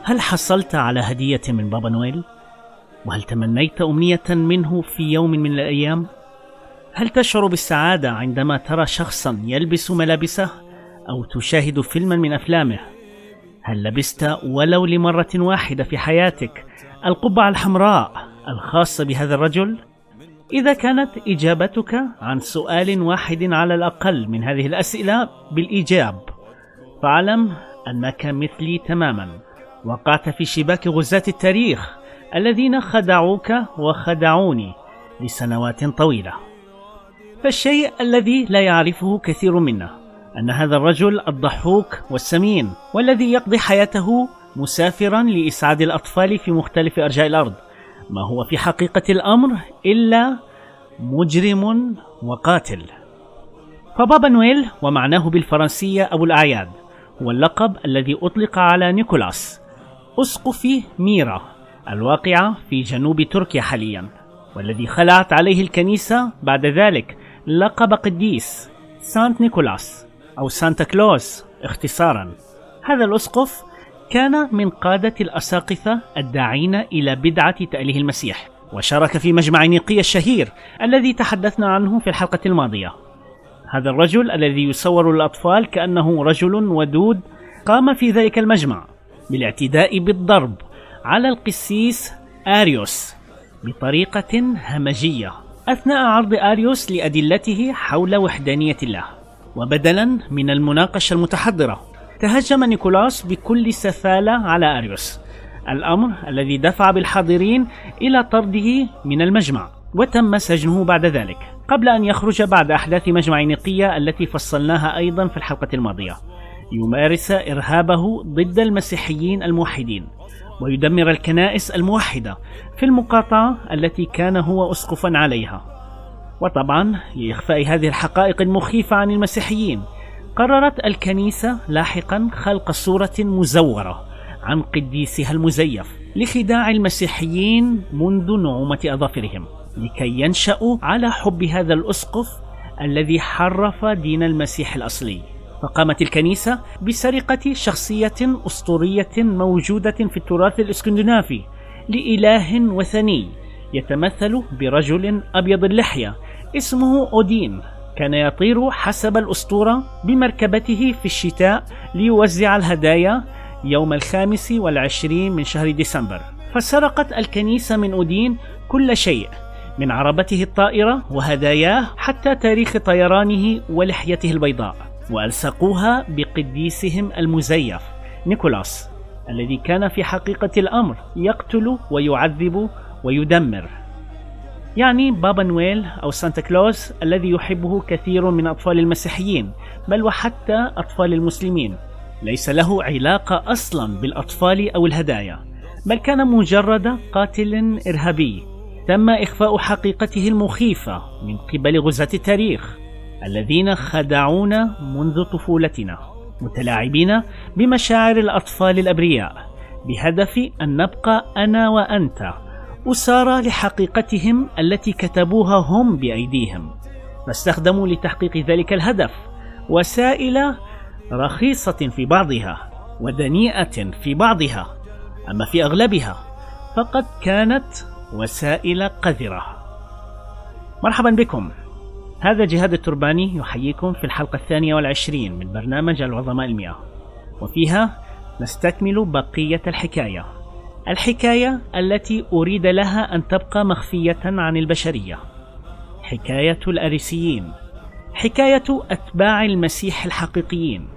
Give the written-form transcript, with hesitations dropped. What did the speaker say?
هل حصلت على هدية من بابا نويل؟ وهل تمنيت أمنية منه في يوم من الأيام؟ هل تشعر بالسعادة عندما ترى شخصا يلبس ملابسه أو تشاهد فيلما من أفلامه؟ هل لبست ولو لمرة واحدة في حياتك القبعة الحمراء الخاصة بهذا الرجل؟ إذا كانت إجابتك عن سؤال واحد على الأقل من هذه الأسئلة بالإيجاب، فاعلم أنك مثلي تماما، وقعت في شباك غزاة التاريخ الذين خدعوك وخدعوني لسنوات طويلة. فالشيء الذي لا يعرفه كثير منا أن هذا الرجل الضحوك والسمين والذي يقضي حياته مسافرا لإسعاد الأطفال في مختلف أرجاء الأرض ما هو في حقيقة الأمر إلا مجرم وقاتل. فبابا نويل، ومعناه بالفرنسية أبو الأعياد، هو اللقب الذي أطلق على نيكولاس أسقف ميرا الواقعة في جنوب تركيا حاليا، والذي خلعت عليه الكنيسة بعد ذلك لقب قديس سانت نيكولاس أو سانتا كلوز اختصارا. هذا الأسقف كان من قادة الأساقفة الداعين إلى بدعة تأليه المسيح، وشارك في مجمع نيقية الشهير الذي تحدثنا عنه في الحلقة الماضية. هذا الرجل الذي يصور للأطفال كأنه رجل ودود قام في ذلك المجمع بالاعتداء بالضرب على القسيس آريوس بطريقة همجية أثناء عرض آريوس لأدلته حول وحدانية الله. وبدلا من المناقشة المتحضرة، تهجم نيكولاس بكل سفالة على آريوس، الأمر الذي دفع بالحاضرين إلى طرده من المجمع، وتم سجنه بعد ذلك قبل أن يخرج بعد أحداث مجمع نيقية التي فصلناها أيضا في الحلقة الماضية، يمارس إرهابه ضد المسيحيين الموحدين ويدمر الكنائس الموحدة في المقاطعة التي كان هو أسقفا عليها. وطبعا لإخفاء هذه الحقائق المخيفة عن المسيحيين، قررت الكنيسة لاحقا خلق صورة مزورة عن قديسها المزيف لخداع المسيحيين منذ نعومة أظافرهم، لكي ينشأوا على حب هذا الأسقف الذي حرف دين المسيح الأصلي. فقامت الكنيسة بسرقة شخصية أسطورية موجودة في التراث الإسكندنافي لإله وثني يتمثل برجل أبيض اللحية اسمه أودين، كان يطير حسب الأسطورة بمركبته في الشتاء ليوزع الهدايا يوم 25 من شهر ديسمبر. فسرقت الكنيسة من أودين كل شيء، من عربته الطائرة وهداياه حتى تاريخ طيرانه ولحيته البيضاء، وألصقوها بقديسهم المزيف نيكولاس الذي كان في حقيقة الأمر يقتل ويعذب ويدمر. يعني بابا نويل أو سانتا كلوز الذي يحبه كثير من أطفال المسيحيين، بل وحتى أطفال المسلمين، ليس له علاقة أصلا بالأطفال أو الهدايا، بل كان مجرد قاتل إرهابي تم إخفاء حقيقته المخيفة من قبل غزاة التاريخ الذين خدعونا منذ طفولتنا، متلاعبين بمشاعر الأطفال الأبرياء بهدف أن نبقى أنا وأنت أسارى لحقيقتهم التي كتبوها هم بأيديهم. فاستخدموا لتحقيق ذلك الهدف وسائل رخيصة في بعضها ودنيئة في بعضها، أما في أغلبها فقد كانت وسائل قذرة. مرحبا بكم، هذا جهاد الترباني يحييكم في الحلقة 22 من برنامج العظماء 100، وفيها نستكمل بقية الحكاية التي أريد لها أن تبقى مخفية عن البشرية، حكاية الأريسيين، حكاية أتباع المسيح الحقيقيين،